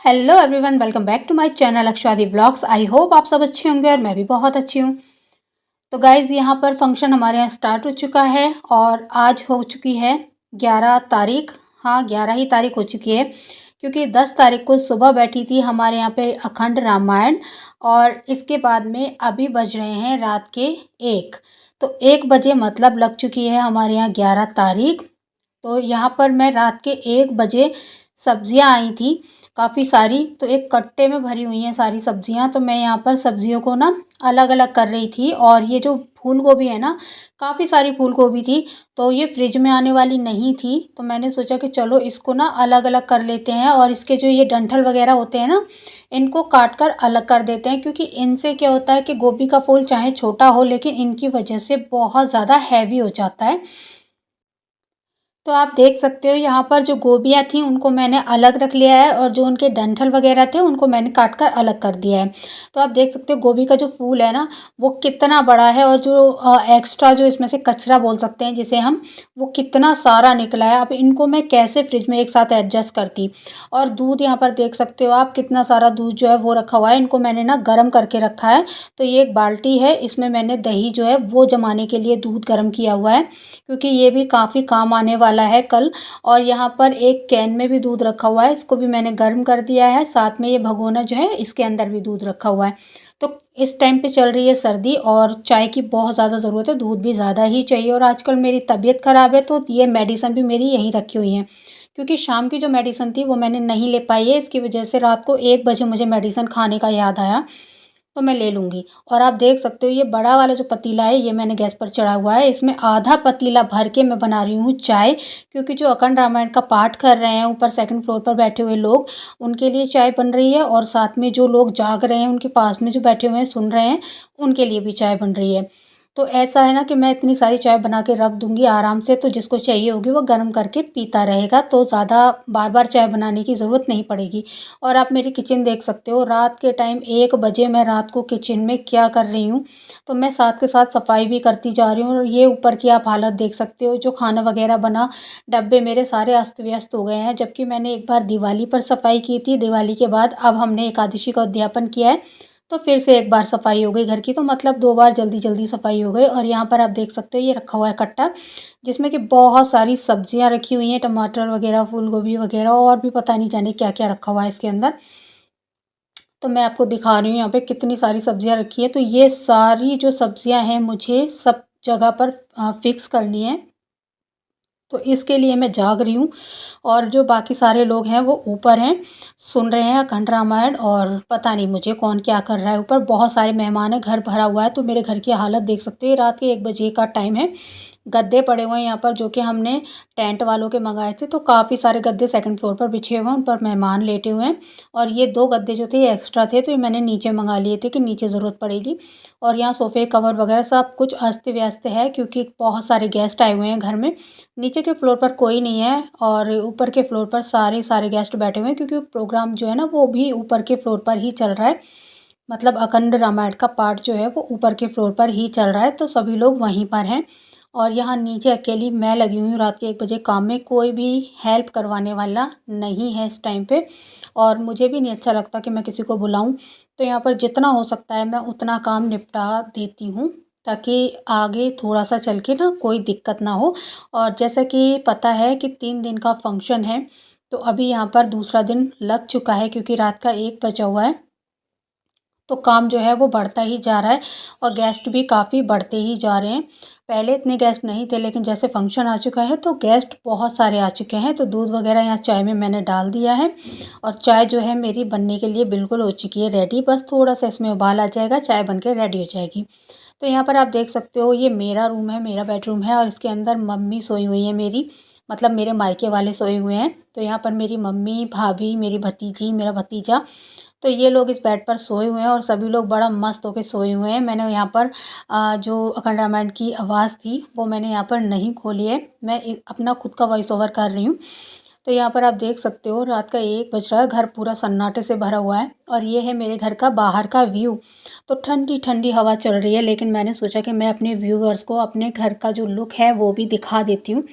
Hello everyone, welcome back to my channel Akshadi vlogs. I hope आप सब अच्छे होंगे और मैं भी बहुत अच्छी हूँ। तो गाइज़, यहाँ पर फंक्शन हमारे यहाँ स्टार्ट हो चुका है और आज हो चुकी है 11 तारीख। हाँ, 11 ही तारीख हो चुकी है, क्योंकि 10 तारीख को सुबह बैठी थी हमारे यहाँ पे अखंड रामायण। और इसके बाद में अभी बज रहे हैं रात के 1। तो 1 बजे मतलब लग चुकी है हमारे यहाँ 11 तारीख। तो यहाँ पर मैं रात के 1 बजे सब्जियाँ आई थी काफ़ी सारी, तो एक कट्टे में भरी हुई हैं सारी सब्जियाँ। तो मैं यहाँ पर सब्जियों को ना अलग अलग कर रही थी। और ये जो फूल गोभी है ना, काफ़ी सारी फूल गोभी थी, तो ये फ्रिज में आने वाली नहीं थी। तो मैंने सोचा कि चलो इसको ना अलग अलग कर लेते हैं और इसके जो ये डंठल वगैरह होते हैं ना, इनको काट कर अलग कर देते हैं। क्योंकि इनसे क्या होता है कि गोभी का फूल चाहे छोटा हो, लेकिन इनकी वजह से बहुत ज़्यादा हैवी हो जाता है। तो आप देख सकते हो यहाँ पर जो गोभियाँ थी उनको मैंने अलग रख लिया है और जो उनके डंठल वगैरह थे उनको मैंने काट कर अलग कर दिया है। तो आप देख सकते हो गोभी का जो फूल है ना, वो कितना बड़ा है, और जो एक्स्ट्रा जो इसमें से कचरा बोल सकते हैं जिसे हम, वो कितना सारा निकला है। अब इनको मैं कैसे फ्रिज में एक साथ एडजस्ट करती। और दूध यहाँ पर देख सकते हो आप, कितना सारा दूध जो है वो रखा हुआ है। इनको मैंने ना गर्म करके रखा है। तो ये एक बाल्टी है, इसमें मैंने दही जो है वो जमाने के लिए दूध गर्म किया हुआ है, क्योंकि ये भी काफ़ी काम आने वाला है कल। और यहाँ पर एक कैन में भी दूध रखा हुआ है, इसको भी मैंने गर्म कर दिया है। साथ में ये भगोना जो है, इसके अंदर भी दूध रखा हुआ है। तो इस टाइम पे चल रही है सर्दी और चाय की बहुत ज़्यादा ज़रूरत है, दूध भी ज़्यादा ही चाहिए। और आजकल मेरी तबीयत ख़राब है, तो ये मेडिसिन भी मेरी यहीं रखी हुई हैं। क्योंकि शाम की जो मेडिसिन थी वो मैंने नहीं ले पाई है, इसकी वजह से रात को 1 बजे मुझे मेडिसिन खाने का याद आया, तो मैं ले लूँगी। और आप देख सकते हो ये बड़ा वाला जो पतीला है, ये मैंने गैस पर चढ़ा हुआ है। इसमें आधा पतीला भर के मैं बना रही हूँ चाय, क्योंकि जो अखंड रामायण का पाठ कर रहे हैं ऊपर सेकंड फ्लोर पर बैठे हुए लोग, उनके लिए चाय बन रही है। और साथ में जो लोग जाग रहे हैं, उनके पास में जो बैठे हुए हैं सुन रहे हैं, उनके लिए भी चाय बन रही है। तो ऐसा है ना कि मैं इतनी सारी चाय बना के रख दूँगी आराम से, तो जिसको चाहिए होगी वो गर्म करके पीता रहेगा, तो ज़्यादा बार-बार चाय बनाने की ज़रूरत नहीं पड़ेगी। और आप मेरी किचन देख सकते हो, रात के टाइम 1 बजे मैं रात को किचन में क्या कर रही हूँ। तो मैं साथ के साथ सफाई भी करती जा रही हूँ। और ये ऊपर की आप हालत देख सकते हो, जो खाना वगैरह बना, डब्बे मेरे सारे अस्त-व्यस्त हो गए हैं। जबकि मैंने एक बार दिवाली पर सफाई की थी, दिवाली के बाद अब हमने एकादशी का उद्यापन किया है, तो फिर से एक बार सफाई हो गई घर की। तो मतलब 2 बार जल्दी-जल्दी सफाई हो गई। और यहाँ पर आप देख सकते हो ये रखा हुआ है कट्टा, जिसमें कि बहुत सारी सब्जियाँ रखी हुई हैं, टमाटर वगैरह, फूल गोभी वगैरह, और भी पता नहीं जाने क्या-क्या रखा हुआ है इसके अंदर। तो मैं आपको दिखा रही हूँ यहाँ पे कितनी सारी सब्जियाँ रखी हैं। तो ये सारी जो सब्जियाँ हैं मुझे सब जगह पर फ़िक्स करनी है। तो इसके लिए मैं जाग रही हूँ। और जो बाकी सारे लोग हैं वो ऊपर हैं, सुन रहे हैं अखंड रामायण। और पता नहीं मुझे कौन क्या कर रहा है ऊपर, बहुत सारे मेहमान हैं, घर भरा हुआ है। तो मेरे घर की हालत देख सकते हैं, रात के 1 बजे का टाइम है। गद्दे पड़े हुए हैं यहाँ पर, जो कि हमने टेंट वालों के मंगाए थे। तो काफ़ी सारे गद्दे सेकंड फ्लोर पर बिछे हुए हैं, उन पर मेहमान लेटे हुए हैं। और ये 2 गद्दे जो थे ये एक्स्ट्रा थे, तो ये मैंने नीचे मंगा लिए थे कि नीचे ज़रूरत पड़ेगी। और यहाँ सोफ़े कवर वगैरह सब कुछ अस्त-व्यस्त है, क्योंकि बहुत सारे गेस्ट आए हुए हैं घर में। नीचे के फ्लोर पर कोई नहीं है और ऊपर के फ्लोर पर सारे गेस्ट बैठे हुए हैं, क्योंकि प्रोग्राम जो है ना वो भी ऊपर के फ्लोर पर ही चल रहा है। मतलब अखंड रामायण का पाठ जो है वो ऊपर के फ्लोर पर ही चल रहा है, तो सभी लोग वहीं पर हैं। और यहाँ नीचे अकेली मैं लगी हुई हूँ रात के 1 बजे काम में, कोई भी हेल्प करवाने वाला नहीं है इस टाइम पे। और मुझे भी नहीं अच्छा लगता कि मैं किसी को बुलाऊँ। तो यहाँ पर जितना हो सकता है मैं उतना काम निपटा देती हूँ, ताकि आगे थोड़ा-सा चल के ना कोई दिक्कत ना हो। और जैसा कि पता है कि 3 दिन का फंक्शन है, तो अभी यहाँ पर दूसरा दिन लग चुका है, क्योंकि रात का 1 बजा हुआ है। तो काम जो है वो बढ़ता ही जा रहा है और गेस्ट भी काफ़ी बढ़ते ही जा रहे हैं। पहले इतने गेस्ट नहीं थे, लेकिन जैसे फंक्शन आ चुका है तो गेस्ट बहुत सारे आ चुके हैं। तो दूध वगैरह यहाँ चाय में मैंने डाल दिया है और चाय जो है मेरी बनने के लिए बिल्कुल हो चुकी है रेडी। बस थोड़ा-सा इसमें उबाल आ जाएगा, चाय बन के रेडी हो जाएगी। तो यहाँ पर आप देख सकते हो ये मेरा रूम है, मेरा बेडरूम है, और इसके अंदर मम्मी सोई हुई हैं मेरी, मतलब मेरे मायके वाले सोए हुए हैं। तो यहाँ पर मेरी मम्मी, भाभी, मेरी भतीजी, मेरा भतीजा, तो ये लोग इस बेड पर सोए हुए हैं और सभी लोग बड़ा मस्त होके सोए हुए हैं। मैंने यहाँ पर जो अखंड रामायण की आवाज़ थी वो मैंने यहाँ पर नहीं खोली है। मैं अपना खुद का वॉइस ओवर कर रही हूँ। तो यहाँ पर आप देख सकते हो रात का 1 बज रहा है, घर पूरा सन्नाटे से भरा हुआ है और ये है मेरे घर का बाहर का व्यू। तो ठंडी-ठंडी हवा चल रही है, लेकिन मैंने सोचा कि मैं अपने व्यूअर्स को अपने घर का जो लुक है वो भी दिखा देती हूँ।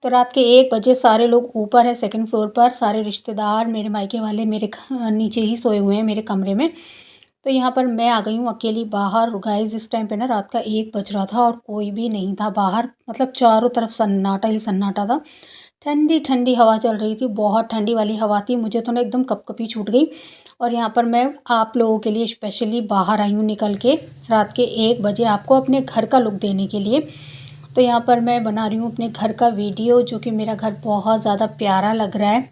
तो रात के 1 बजे सारे लोग ऊपर है सेकंड फ्लोर पर, सारे रिश्तेदार मेरे मायके वाले मेरे नीचे ही सोए हुए हैं मेरे कमरे में। तो यहाँ पर मैं आ गई हूँ अकेली बाहर। गाइस इस टाइम पे ना रात का 1 बज रहा था और कोई भी नहीं था बाहर, मतलब चारों तरफ सन्नाटा ही सन्नाटा था। ठंडी ठंडी हवा चल रही थी, बहुत ठंडी वाली हवा थी। मुझे तो ना एकदम कपकपी छूट गई। और यहाँ पर मैं आप लोगों के लिए स्पेशली बाहर आई हूँ निकल के, रात के 1 बजे आपको अपने घर का लुक देने के लिए। तो यहाँ पर मैं बना रही हूँ अपने घर का वीडियो, जो कि मेरा घर बहुत ज़्यादा प्यारा लग रहा है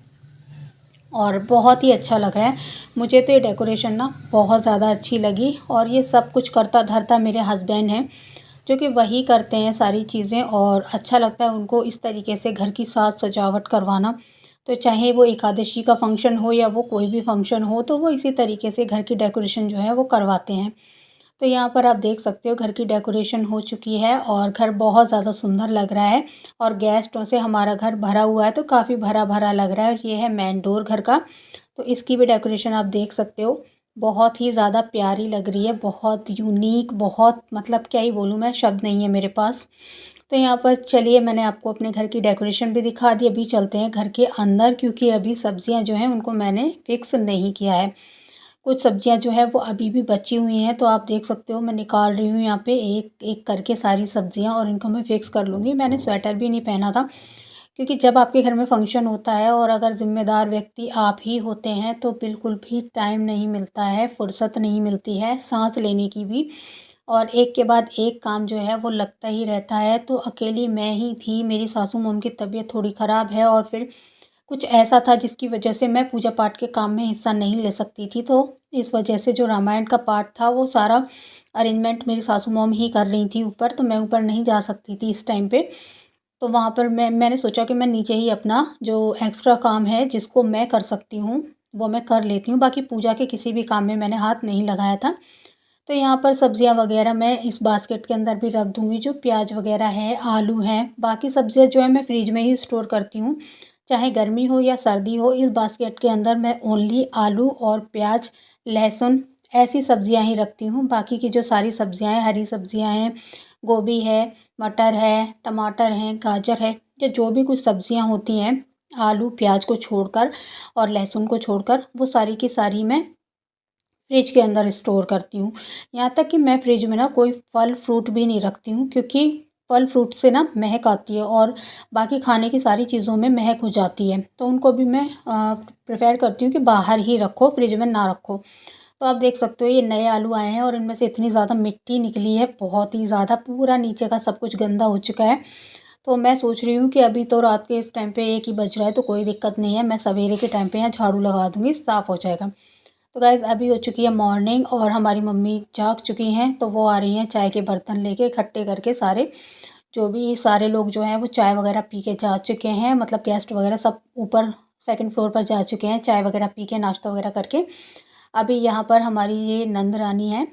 और बहुत ही अच्छा लग रहा है। मुझे तो ये डेकोरेशन ना बहुत ज़्यादा अच्छी लगी। और ये सब कुछ करता धरता मेरे हस्बैंड हैं, जो कि वही करते हैं सारी चीज़ें, और अच्छा लगता है उनको इस तरीके से घर की साज सजावट करवाना। तो चाहे वो एकादशी का फंक्शन हो या वो कोई भी फंक्शन हो, तो वो इसी तरीके से घर की डेकोरेशन जो है वो करवाते हैं। तो यहाँ पर आप देख सकते हो घर की डेकोरेशन हो चुकी है और घर बहुत ज़्यादा सुंदर लग रहा है। और गेस्टों से हमारा घर भरा हुआ है, तो काफ़ी भरा भरा लग रहा है। और ये है मेन डोर घर का, तो इसकी भी डेकोरेशन आप देख सकते हो, बहुत ही ज़्यादा प्यारी लग रही है, बहुत यूनिक, बहुत मतलब क्या ही बोलूँ मैं, शब्द नहीं है मेरे पास। तो यहाँ पर चलिए मैंने आपको अपने घर की डेकोरेशन भी दिखा दी। अभी चलते हैं घर के अंदर, क्योंकि अभी सब्जियाँ जो हैं उनको मैंने फिक्स नहीं किया है। कुछ सब्जियां जो है वो अभी भी बची हुई हैं, तो आप देख सकते हो मैं निकाल रही हूँ यहाँ पे एक एक करके सारी सब्जियां, और इनको मैं फिक्स कर लूँगी। मैंने स्वेटर भी नहीं पहना था, क्योंकि जब आपके घर में फंक्शन होता है और अगर ज़िम्मेदार व्यक्ति आप ही होते हैं, तो बिल्कुल भी टाइम नहीं मिलता है, फुर्सत नहीं मिलती है सांस लेने की भी। और एक के बाद एक काम जो है वो लगता ही रहता है। तो अकेली मैं ही थी, मेरी सासू मॉम की तबीयत थोड़ी ख़राब है, और फिर कुछ ऐसा था जिसकी वजह से मैं पूजा पाठ के काम में हिस्सा नहीं ले सकती थी। तो इस वजह से जो रामायण का पाठ था वो सारा अरेंजमेंट मेरी सासू मॉम ही कर रही थी ऊपर, तो मैं ऊपर नहीं जा सकती थी इस टाइम पे। तो वहाँ पर मैंने सोचा कि मैं नीचे ही अपना जो एक्स्ट्रा काम है जिसको मैं कर सकती हूँ वो मैं कर लेती हूँ। बाकी पूजा के किसी भी काम में मैंने हाथ नहीं लगाया था। तो यहाँ पर सब्जियाँ वगैरह मैं इस बास्केट के अंदर भी रख दूँगी, जो प्याज वगैरह है, आलू हैं, बाकी सब्जियाँ जो है मैं फ्रिज में ही स्टोर करती हूँ। चाहे गर्मी हो या सर्दी हो, इस बास्केट के अंदर मैं ओनली आलू और प्याज, लहसुन ऐसी सब्जियाँ ही रखती हूँ। बाकी की जो सारी सब्जियाँ हैं, हरी सब्जियाँ हैं, गोभी है, मटर है, टमाटर हैं, गाजर है, या जो भी कुछ सब्जियाँ होती हैं, आलू प्याज को छोड़कर और लहसुन को छोड़कर, वो सारी की सारी मैं फ्रिज के अंदर स्टोर करती हूँ। यहाँ तक कि मैं फ्रिज में ना कोई फल फ्रूट भी नहीं रखती हूँ, क्योंकि फल फ्रूट से ना महक आती है और बाकी खाने की सारी चीज़ों में महक हो जाती है। तो उनको भी मैं प्रेफ़र करती हूँ कि बाहर ही रखो, फ्रिज में ना रखो। तो आप देख सकते हो ये नए आलू आए हैं और इनमें से इतनी ज़्यादा मिट्टी निकली है, बहुत ही ज़्यादा, पूरा नीचे का सब कुछ गंदा हो चुका है। तो मैं सोच रही हूँ कि अभी तो रात के इस टाइम पे 1 ही बज रहा है, तो कोई दिक्कत नहीं है, मैं सवेरे के टाइम पे यहाँ झाड़ू लगा दूँगी, साफ़ हो जाएगा। तो गाइज़ अभी हो चुकी है मॉर्निंग और हमारी मम्मी जाग चुकी हैं, तो वो आ रही हैं चाय के बर्तन लेके इकट्ठे करके सारे। जो भी सारे लोग जो हैं वो चाय वगैरह पी के जा चुके हैं, मतलब गेस्ट वगैरह सब ऊपर सेकंड फ्लोर पर जा चुके हैं, चाय वगैरह पी के नाश्ता वगैरह करके। अभी यहाँ पर हमारी ये नंद रानी है,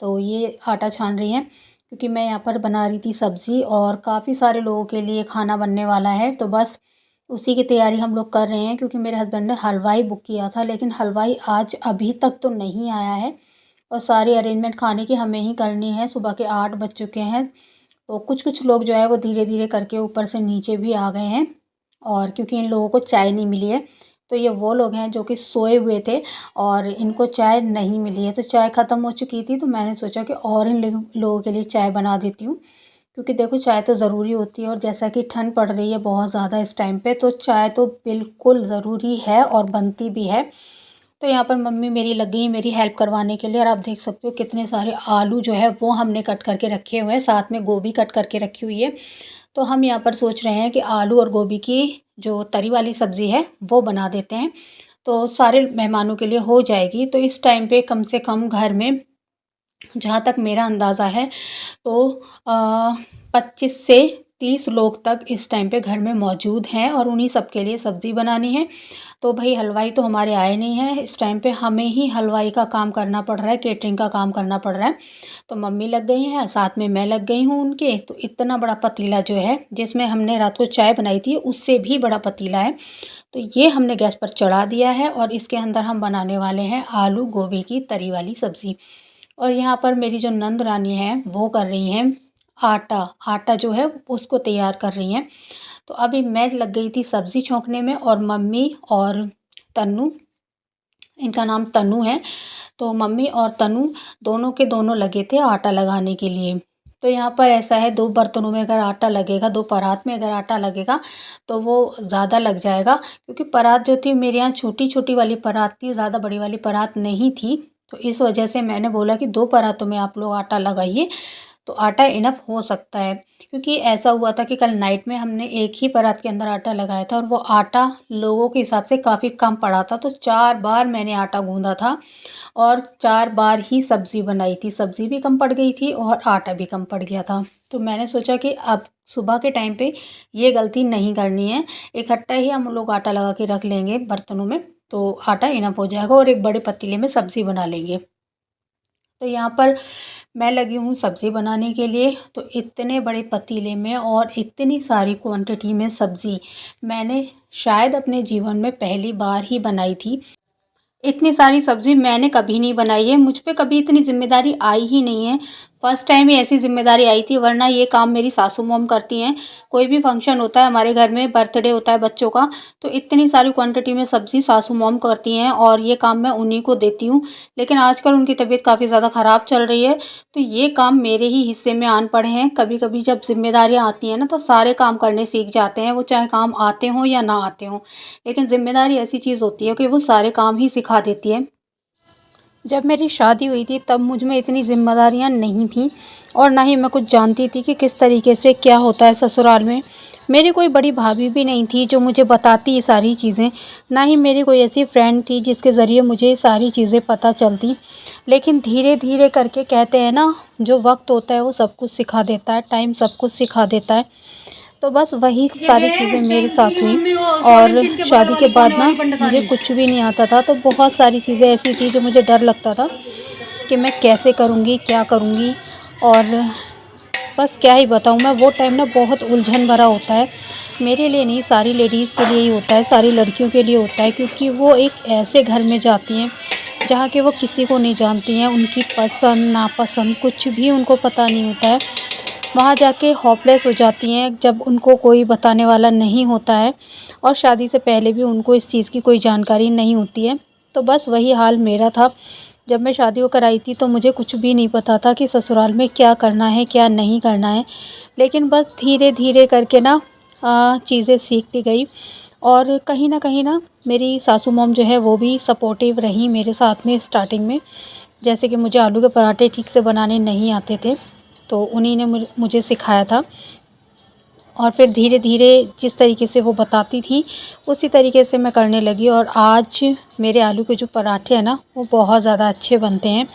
तो ये आटा छान रही हैं, क्योंकि मैं यहाँ पर बना रही थी सब्ज़ी और काफ़ी सारे लोगों के लिए खाना बनने वाला है। तो बस उसी की तैयारी हम लोग कर रहे हैं, क्योंकि मेरे हस्बैंड ने हलवाई बुक किया था, लेकिन हलवाई आज अभी तक तो नहीं आया है। और सारी अरेंजमेंट खाने की हमें ही करनी है। सुबह के 8 बज चुके हैं, तो कुछ-कुछ लोग जो है वो धीरे-धीरे करके ऊपर से नीचे भी आ गए हैं। और क्योंकि इन लोगों को चाय नहीं मिली है, तो ये वो लोग हैं जो कि सोए हुए थे और इनको चाय नहीं मिली है। तो चाय ख़त्म हो चुकी थी, तो मैंने सोचा कि और इन लोगों के लिए चाय बना देती हूँ। क्योंकि देखो चाय तो ज़रूरी होती है, और जैसा कि ठंड पड़ रही है बहुत ज़्यादा इस टाइम पे, तो चाय तो बिल्कुल ज़रूरी है और बनती भी है। तो यहाँ पर मम्मी मेरी लग गई मेरी हेल्प करवाने के लिए, और आप देख सकते हो कितने सारे आलू जो है वो हमने कट करके रखे हुए हैं, साथ में गोभी कट करके रखी हुई है। तो हम यहाँ पर सोच रहे हैं कि आलू और गोभी की जो तरी वाली सब्ज़ी है वो बना देते हैं, तो सारे मेहमानों के लिए हो जाएगी। तो इस टाइम पे कम से कम घर में, जहाँ तक मेरा अंदाज़ा है, तो 25 से 30 लोग तक इस टाइम पे घर में मौजूद हैं, और उन्हीं सब के लिए सब्ज़ी बनानी है। तो भई हलवाई तो हमारे आए नहीं हैं, इस टाइम पे हमें ही हलवाई का काम करना पड़ रहा है, केटरिंग का काम करना पड़ रहा है। तो मम्मी लग गई हैं, साथ में मैं लग गई हूँ उनके। तो इतना बड़ा पतीला जो है, जिसमें हमने रात को चाय बनाई थी, उससे भी बड़ा पतीला है। तो ये हमने गैस पर चढ़ा दिया है, और इसके अंदर हम बनाने वाले हैं आलू गोभी की तरी वाली सब्ज़ी। और यहाँ पर मेरी जो नंद रानी है वो कर रही हैं आटा, आटा जो है उसको तैयार कर रही हैं। तो अभी मैं लग गई थी सब्ज़ी छौंकने में और मम्मी और तन्नू, इनका नाम तन्नू है, तो मम्मी और तन्नू दोनों के दोनों लगे थे आटा लगाने के लिए। तो यहाँ पर ऐसा है 2 बर्तनों में अगर आटा लगेगा, 2 परात में अगर आटा लगेगा तो वो ज़्यादा लग जाएगा, क्योंकि परात जो थी मेरे यहाँ छोटी-छोटी वाली परात थी, ज़्यादा बड़ी वाली परात नहीं थी। तो इस वजह से मैंने बोला कि 2 परातों में आप लोग आटा लगाइए, तो आटा इनफ हो सकता है। क्योंकि ऐसा हुआ था कि कल नाइट में हमने एक ही परात के अंदर आटा लगाया था और वो आटा लोगों के हिसाब से काफ़ी कम पड़ा था, तो 4 बार मैंने आटा गूँधा था और 4 बार ही सब्ज़ी बनाई थी। सब्ज़ी भी कम पड़ गई थी और आटा भी कम पड़ गया था। तो मैंने सोचा कि अब सुबह के टाइम पे ये गलती नहीं करनी है, इकट्ठा ही हम लोग आटा लगा के रख लेंगे बर्तनों में, तो आटा इनफ हो जाएगा और एक बड़े पतीले में सब्ज़ी बना लेंगे। तो यहाँ पर मैं लगी हूँ सब्ज़ी बनाने के लिए, तो इतने बड़े पतीले में और इतनी सारी क्वांटिटी में सब्ज़ी मैंने शायद अपने जीवन में पहली बार ही बनाई थी। इतनी सारी सब्ज़ी मैंने कभी नहीं बनाई है, मुझ पे कभी इतनी ज़िम्मेदारी आई ही नहीं है। फ़र्स्ट टाइम ही ऐसी ज़िम्मेदारी आई थी, वरना ये काम मेरी सासू मॉम करती हैं। कोई भी फंक्शन होता है हमारे घर में, बर्थडे होता है बच्चों का, तो इतनी सारी क्वांटिटी में सब्ज़ी सासू मॉम करती हैं और ये काम मैं उन्हीं को देती हूँ। लेकिन आजकल उनकी तबीयत काफ़ी ज़्यादा ख़राब चल रही है, तो ये काम मेरे ही हिस्से में आन पड़े हैं। कभी-कभी जब ज़िम्मेदारियाँ आती हैं ना, तो सारे काम करने सीख जाते हैं, वो चाहे काम आते हों या ना आते हों। लेकिन ज़िम्मेदारी ऐसी चीज़ होती है कि वो सारे काम ही सिखा देती है। जब मेरी शादी हुई थी तब मुझ में इतनी ज़िम्मेदारियाँ नहीं थीं और ना ही मैं कुछ जानती थी कि किस तरीके से क्या होता है ससुराल में। मेरी कोई बड़ी भाभी भी नहीं थी जो मुझे बताती ये सारी चीज़ें, ना ही मेरी कोई ऐसी फ्रेंड थी जिसके ज़रिए मुझे ये सारी चीज़ें पता चलती। लेकिन धीरे-धीरे करके कहते हैं ना, जो वक़्त होता है वो सब कुछ सिखा देता है, टाइम सब कुछ सिखा देता है। तो बस वही सारी चीज़ें मेरे साथ हुई और शादी के बाद ना मुझे कुछ भी नहीं आता था, तो बहुत सारी चीज़ें ऐसी थी जो मुझे डर लगता था कि मैं कैसे करूँगी, क्या करूँगी। और बस क्या ही बताऊँ मैं, वो टाइम ना बहुत उलझन भरा होता है। मेरे लिए नहीं, सारी लेडीज़ के लिए ही होता है, सारी लड़कियों के लिए होता है, क्योंकि वो एक ऐसे घर में जाती हैं जहाँ के वो किसी को नहीं जानती हैं, उनकी पसंद नापसंद कुछ भी उनको पता नहीं होता है। वहाँ जाके होपलेस हो जाती हैं जब उनको कोई बताने वाला नहीं होता है और शादी से पहले भी उनको इस चीज़ की कोई जानकारी नहीं होती है। तो बस वही हाल मेरा था। जब मैं शादी होकर आई थी तो मुझे कुछ भी नहीं पता था कि ससुराल में क्या करना है, क्या नहीं करना है। लेकिन बस धीरे-धीरे करके ना चीज़ें सीखती गई और कहीं न कहीं ना मेरी सासू मॉम जो है वो भी सपोर्टिव रहीं मेरे साथ में स्टार्टिंग में। जैसे कि मुझे आलू के पराठे ठीक से बनाने नहीं आते थे, तो उन्हीं ने मुझे सिखाया था और फिर धीरे-धीरे जिस तरीके से वो बताती थीं, उसी तरीके से मैं करने लगी और आज मेरे आलू के जो पराठे हैं ना, वो बहुत ज़्यादा अच्छे बनते हैं।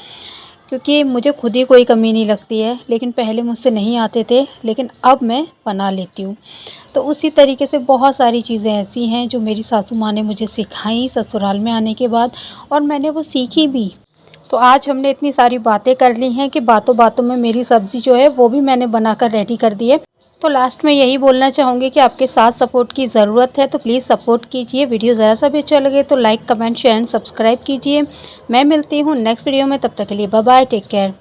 क्योंकि मुझे खुद ही कोई कमी नहीं लगती है, लेकिन पहले मुझसे नहीं आते थे, लेकिन अब मैं बना लेती हूँ। तो उसी तरीके से बहुत सारी चीज़ें ऐसी हैं जो मेरी सासू माँ ने मुझे सिखाई ससुराल में आने के बाद और मैंने वो सीखी भी। तो आज हमने इतनी सारी बातें कर ली हैं कि बातों-बातों में मेरी सब्ज़ी जो है वो भी मैंने बनाकर रेडी कर दी है। तो लास्ट में यही बोलना चाहूँगी कि आपके साथ सपोर्ट की ज़रूरत है, तो प्लीज़ सपोर्ट कीजिए। वीडियो ज़रा सा भी अच्छा लगे तो like, comment, share and subscribe कीजिए। मैं मिलती हूँ नेक्स्ट वीडियो में, तब तक के लिए बाय बाय, टेक केयर।